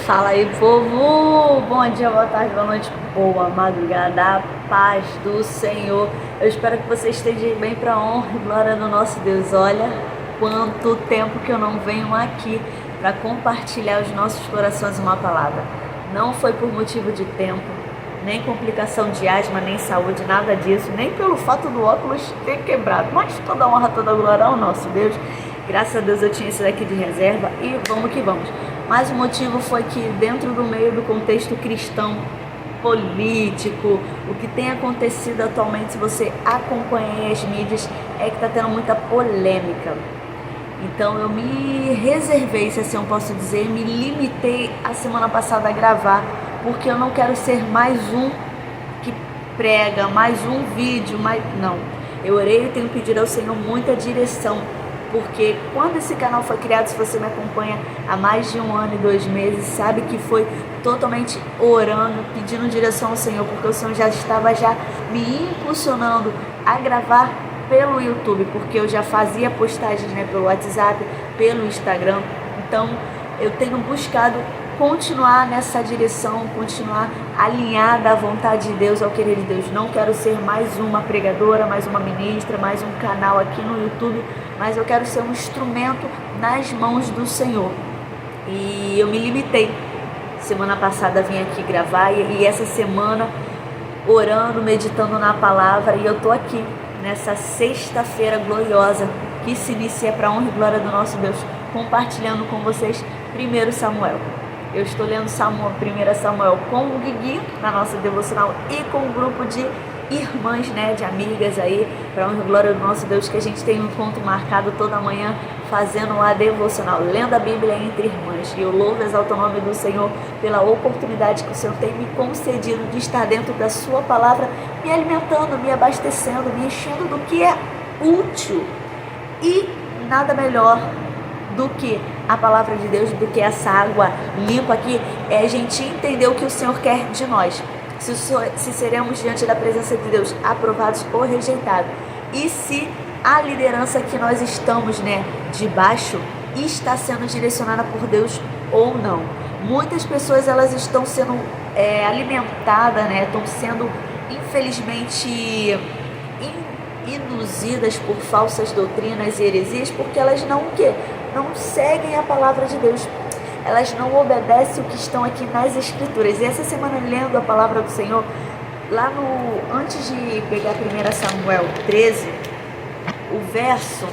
Fala aí, povo! Bom dia, boa tarde, boa noite, boa madrugada, a paz do Senhor. Eu espero que você esteja bem para a honra e glória do nosso Deus. Olha quanto tempo que eu não venho aqui para compartilhar os nossos corações uma palavra. Não foi por motivo de tempo, nem complicação de asma, nem saúde, nada disso, nem pelo fato do óculos ter quebrado, mas toda honra, toda glória ao nosso Deus. Graças a Deus eu tinha esse daqui de reserva e vamos que vamos. Mas o motivo foi que dentro do meio do contexto cristão, político, o que tem acontecido atualmente, se você acompanha as mídias, é que está tendo muita polêmica. Então eu me reservei, se assim eu posso dizer, me limitei a semana passada a gravar, porque eu não quero ser mais um que prega, mais um vídeo, não. Eu orei e tenho pedido ao Senhor muita direção, porque quando esse canal foi criado, se você me acompanha há mais de 1 ano e 2 meses, sabe que foi totalmente orando, pedindo direção ao Senhor, porque o Senhor já estava me impulsionando a gravar pelo YouTube, porque eu já fazia postagens, pelo WhatsApp, pelo Instagram. Então eu tenho buscado continuar nessa direção, continuar alinhada à vontade de Deus, ao querer de Deus. Não quero ser mais uma pregadora, mais uma ministra, mais um canal aqui no YouTube, mas eu quero ser um instrumento nas mãos do Senhor. E eu me limitei. Semana passada vim aqui gravar e essa semana orando, meditando na palavra, e eu tô aqui nessa sexta-feira gloriosa que se inicia para a honra e glória do nosso Deus, compartilhando com vocês 1 Samuel. Eu estou lendo 1 Samuel com o Guigui, na nossa devocional, e com um grupo de irmãs, de amigas aí, para a honra e glória do nosso Deus, que a gente tem um encontro marcado toda manhã, fazendo a devocional, lendo a Bíblia entre irmãs. E eu louvo e exalto o nome do Senhor pela oportunidade que o Senhor tem me concedido de estar dentro da sua palavra, me alimentando, me abastecendo, me enchendo do que é útil. E nada melhor do que a palavra de Deus, do que essa água limpa aqui, é a gente entender o que o Senhor quer de nós. Se seremos diante da presença de Deus aprovados ou rejeitados. E se a liderança que nós estamos, debaixo, está sendo direcionada por Deus ou não. Muitas pessoas, elas estão sendo alimentadas, estão sendo, infelizmente, induzidas por falsas doutrinas e heresias, porque elas não seguem a palavra de Deus. Elas não obedecem o que estão aqui nas Escrituras. E essa semana, lendo a palavra do Senhor, antes de pegar 1 Samuel 13, o verso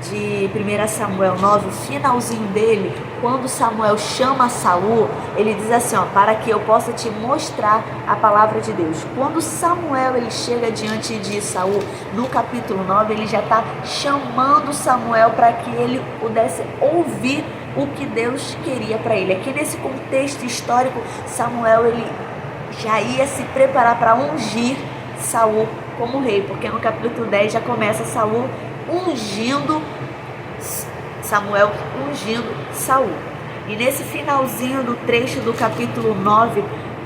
de 1 Samuel 9, o finalzinho dele, quando Samuel chama Saul, ele diz assim, para que eu possa te mostrar a palavra de Deus. Quando Samuel ele chega diante de Saul, no capítulo 9, ele já está chamando Samuel para que ele pudesse ouvir o que Deus queria para ele. Aqui nesse contexto histórico, Samuel ele já ia se preparar para ungir Saul como rei, porque no capítulo 10 já começa Samuel ungindo Saul. E nesse finalzinho do trecho do capítulo 9,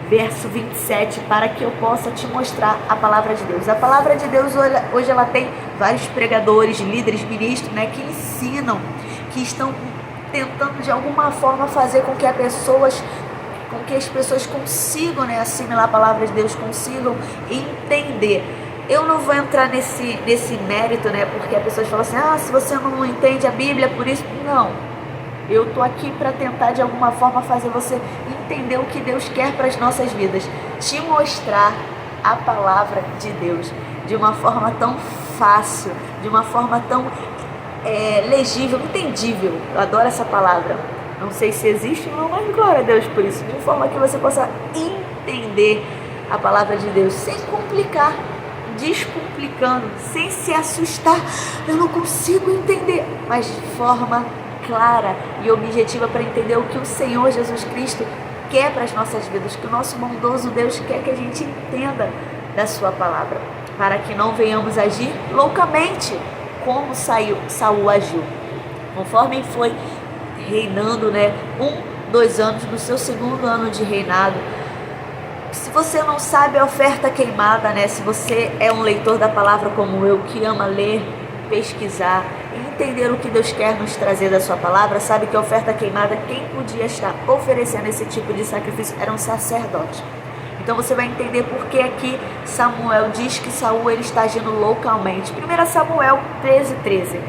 verso 27, para que eu possa te mostrar a palavra de Deus. A palavra de Deus hoje ela tem vários pregadores, líderes, ministros, que ensinam, que estão tentando de alguma forma fazer com que as pessoas consigam assimilar a palavra de Deus, consigam entender. Eu não vou entrar nesse mérito, porque as pessoas falam assim, se você não entende a Bíblia, por isso... Não, eu estou aqui para tentar de alguma forma fazer você entender o que Deus quer para as nossas vidas, te mostrar a palavra de Deus de uma forma tão fácil, de uma forma tão legível, entendível. Eu adoro essa palavra, não sei se existe ou não, mas glória a Deus por isso, de forma que você possa entender a palavra de Deus sem complicar, descomplicando, sem se assustar. Eu não consigo entender, mas de forma clara e objetiva, para entender o que o Senhor Jesus Cristo quer para as nossas vidas, que o nosso bondoso Deus quer que a gente entenda da sua palavra, para que não venhamos agir loucamente como Saul agiu, conforme foi reinando 2 anos, no seu 2º ano de reinado. Se você não sabe a oferta queimada, se você é um leitor da palavra como eu, que ama ler, pesquisar, entender o que Deus quer nos trazer da sua palavra, sabe que a oferta queimada, quem podia estar oferecendo esse tipo de sacrifício era um sacerdote. Então você vai entender por que aqui Samuel diz que Saul ele está agindo loucamente. 1 Samuel 13:13.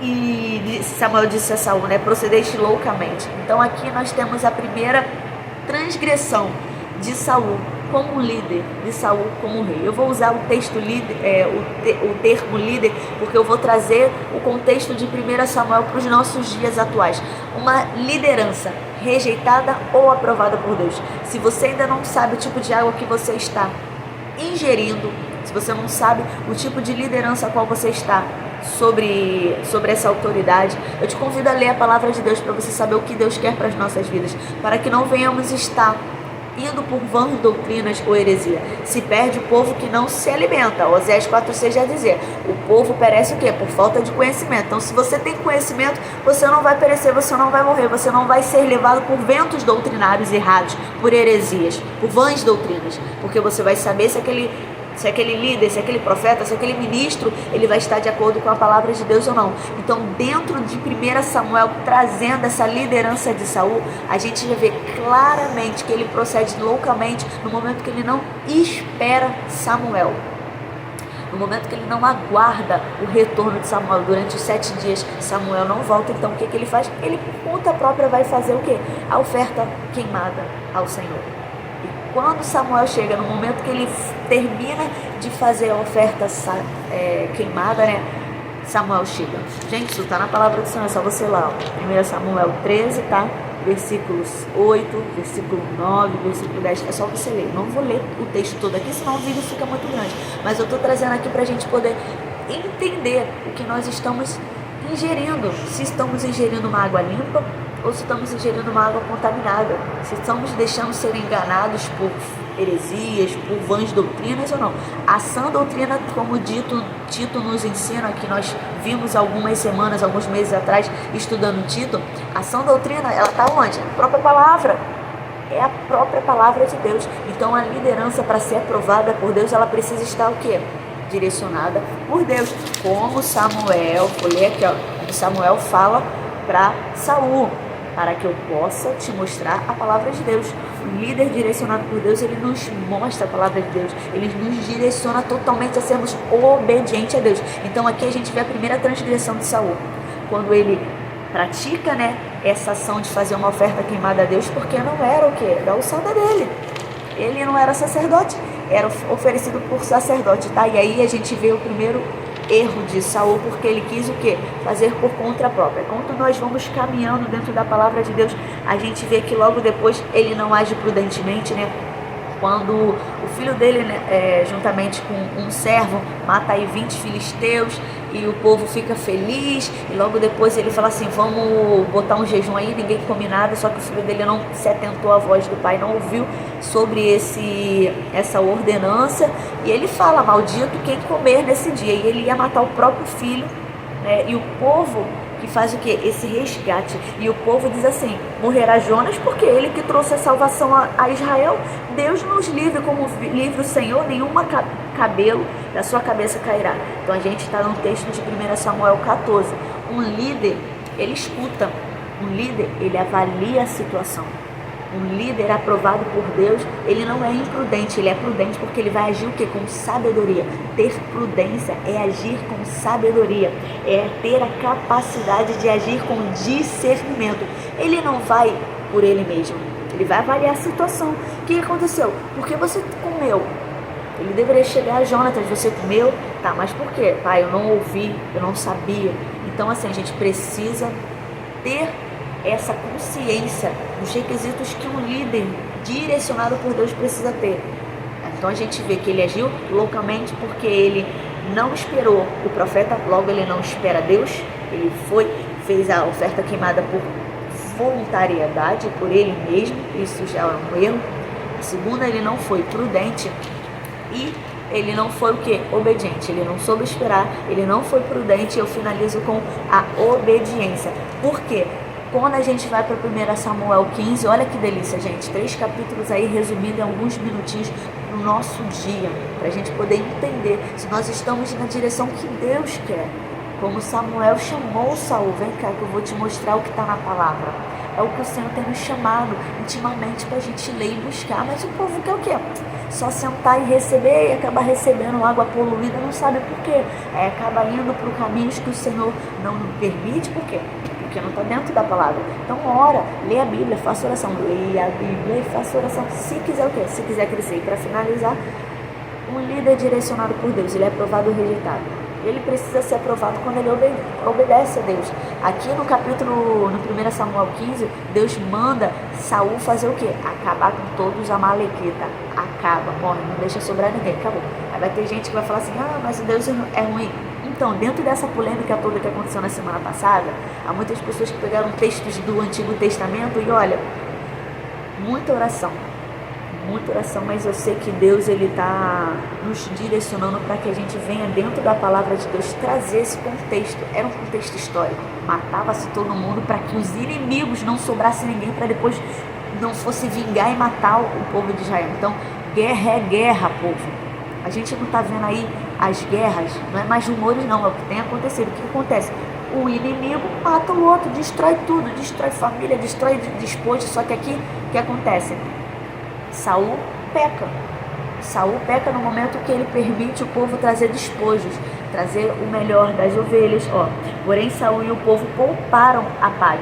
E Samuel disse a Saul, né, procedeste loucamente. Então aqui nós temos a primeira transgressão de Saul como líder, de Saul como rei. Eu vou usar o texto líder, o termo líder, porque eu vou trazer o contexto de 1 Samuel para os nossos dias atuais. Uma liderança rejeitada ou aprovada por Deus. Se você ainda não sabe o tipo de água que você está ingerindo, se você não sabe o tipo de liderança a qual você está sobre essa autoridade, eu te convido a ler a palavra de Deus para você saber o que Deus quer para as nossas vidas, para que não venhamos estar indo por vãs doutrinas ou heresia. Se perde o povo que não se alimenta. Oséias 4:6 já dizia, o povo perece o quê? Por falta de conhecimento. Então se você tem conhecimento, você não vai perecer, você não vai morrer, você não vai ser levado por ventos doutrinários errados, por heresias, por vãs doutrinas, porque você vai saber se aquele líder, se aquele profeta, se aquele ministro, ele vai estar de acordo com a palavra de Deus ou não. Então, dentro de 1 Samuel, trazendo essa liderança de Saul, a gente já vê claramente que ele procede loucamente no momento que ele não espera Samuel. No momento que ele não aguarda o retorno de Samuel, durante os 7 dias, Samuel não volta. Então, o que ele faz? Ele, por conta própria, vai fazer o quê? A oferta queimada ao Senhor. Quando Samuel chega, no momento que ele termina de fazer a oferta queimada, né? Samuel chega. Gente, isso está na palavra do Senhor, é só você lá. 1 Samuel 13, tá? Versículos 8, versículo 9, versículo 10. É só você ler. Não vou ler o texto todo aqui, senão o vídeo fica muito grande. Mas eu estou trazendo aqui para a gente poder entender o que nós estamos ingerindo. Se estamos ingerindo uma água limpa ou se estamos ingerindo uma água contaminada, se estamos deixando ser enganados por heresias, por vãs doutrinas ou não. A sã doutrina, como Tito nos ensina, que nós vimos algumas semanas, alguns meses atrás, estudando Tito, a sã doutrina, ela está onde? A própria palavra. É a própria palavra de Deus. Então a liderança, para ser aprovada por Deus, ela precisa estar o quê? Direcionada por Deus. Como Samuel, vou ler aqui, ó, Samuel fala para Saul, para que eu possa te mostrar a palavra de Deus. O líder direcionado por Deus, ele nos mostra a palavra de Deus, ele nos direciona totalmente a sermos obedientes a Deus. Então aqui a gente vê a primeira transgressão de Saul, quando ele pratica, né, essa ação de fazer uma oferta queimada a Deus, porque não era o quê? Da alçada dele. Ele não era sacerdote, era oferecido por sacerdote, tá? E aí a gente vê o primeiro erro de Saul, porque ele quis o quê? Fazer por conta própria. Quando nós vamos caminhando dentro da palavra de Deus, a gente vê que logo depois ele não age prudentemente, né? Quando o filho dele, né, juntamente com um servo, mata aí 20 filisteus e o povo fica feliz, e logo depois ele fala assim, vamos botar um jejum aí, ninguém come nada, só que o filho dele não se atentou à voz do pai, não ouviu sobre essa ordenança, e ele fala, maldito quem comer nesse dia, e ele ia matar o próprio filho, né, e o povo que faz o que? Esse resgate. E o povo diz assim, morrerá Jonas porque ele que trouxe a salvação a Israel. Deus nos livre, como livre o Senhor, nenhuma cabelo da sua cabeça cairá. Então a gente está no texto de 1 Samuel 14. Um líder, ele escuta. Um líder, ele avalia a situação. Um líder aprovado por Deus, ele não é imprudente, ele é prudente porque ele vai agir o quê? Com sabedoria. Ter prudência é agir com sabedoria, é ter a capacidade de agir com discernimento. Ele não vai por ele mesmo, ele vai avaliar a situação. O que aconteceu? Por que você comeu? Ele deveria chegar a Jonatas, você comeu? Tá, mas por quê? Pai, eu não ouvi, eu não sabia. Então assim, a gente precisa ter essa consciência dos requisitos que um líder direcionado por Deus precisa ter. Então a gente vê que ele agiu loucamente porque ele não esperou o profeta, logo ele não espera Deus, ele fez a oferta queimada por voluntariedade, por ele mesmo, isso já é um erro. A segunda, ele não foi prudente e ele não foi o que? Obediente, ele não soube esperar, ele não foi prudente. Eu finalizo com a obediência. Por quê? Quando a gente vai para 1 Samuel 15, olha que delícia, gente. 3 capítulos aí resumindo em alguns minutinhos no nosso dia, para a gente poder entender se nós estamos na direção que Deus quer. Como Samuel chamou Saul, vem cá que eu vou te mostrar o que está na palavra. É o que o Senhor tem nos chamado intimamente para a gente ler e buscar. Mas o povo quer o quê? Só sentar e receber e acabar recebendo água poluída, não sabe por quê. Acaba indo para caminhos que o Senhor não permite, por quê? Porque não está dentro da palavra. Então ora, lê a Bíblia, faça oração. Leia a Bíblia e faça oração. Se quiser o quê? Se quiser crescer. E para finalizar, um líder direcionado por Deus, ele é aprovado ou rejeitado? Ele precisa ser aprovado quando ele obedece a Deus. Aqui no capítulo, no 1 Samuel 15, Deus manda Saul fazer o quê? Acabar com todos os amalequitas. Acaba, morre, não deixa sobrar ninguém, acabou. Aí vai ter gente que vai falar assim, mas Deus é ruim. Então, dentro dessa polêmica toda que aconteceu na semana passada, há muitas pessoas que pegaram textos do Antigo Testamento e olha, muita oração, mas eu sei que Deus ele está nos direcionando para que a gente venha dentro da palavra de Deus trazer esse contexto. Era um contexto histórico, matava-se todo mundo para que os inimigos não sobrasse ninguém para depois não fosse vingar e matar o povo de Israel. Então, guerra é guerra, povo. A gente não está vendo aí as guerras, não é mais rumores não, é o que tem acontecido. O que acontece? O inimigo mata o outro, destrói tudo, destrói família, destrói despojo. Só que aqui, o que acontece? Saul peca no momento que ele permite o povo trazer despojos, trazer o melhor das ovelhas. Porém Saul e o povo pouparam a palha.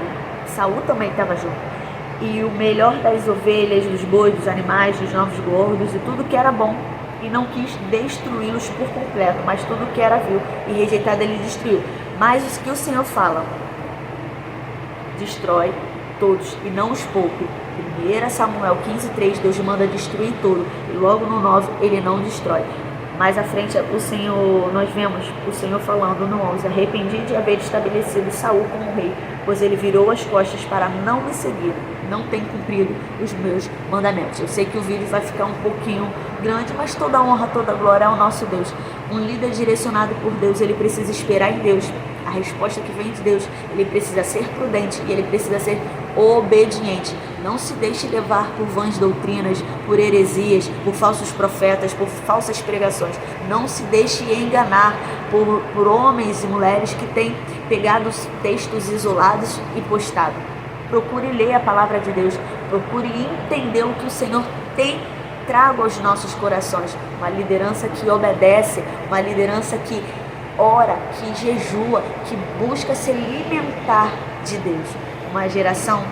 Saul também estava junto. E o melhor das ovelhas, dos bois, dos animais, dos novos gordos e tudo que era bom. E não quis destruí-los por completo, mas tudo que era vil e rejeitado ele destruiu. Mas o que o Senhor fala? Destrói todos e não os poupe. 1 Samuel 15:3, Deus manda destruir tudo. E logo no 9, ele não destrói. Mais à frente, nós vemos o Senhor falando no 11, arrependi de haver estabelecido Saul como rei, pois ele virou as costas para não me seguir, não tem cumprido os meus mandamentos. Eu sei que o vídeo vai ficar um pouquinho grande, mas toda honra, toda glória ao nosso Deus. Um líder direcionado por Deus, ele precisa esperar em Deus. A resposta que vem de Deus, ele precisa ser prudente e ele precisa ser obediente. Não se deixe levar por vãs doutrinas, por heresias, por falsos profetas, por falsas pregações. Não se deixe enganar por homens e mulheres que têm pegado textos isolados e postado. Procure ler a palavra de Deus, procure entender o que o Senhor tem trago aos nossos corações. Uma liderança que obedece, uma liderança que ora, que jejua, que busca se alimentar de Deus. Uma geração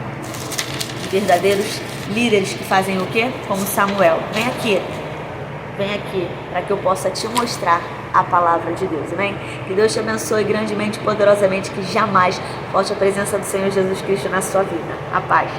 de verdadeiros líderes que fazem o quê? Como Samuel. Vem aqui, para que eu possa te mostrar a palavra de Deus, amém? Que Deus te abençoe grandemente, poderosamente, que jamais falte a presença do Senhor Jesus Cristo na sua vida. A paz.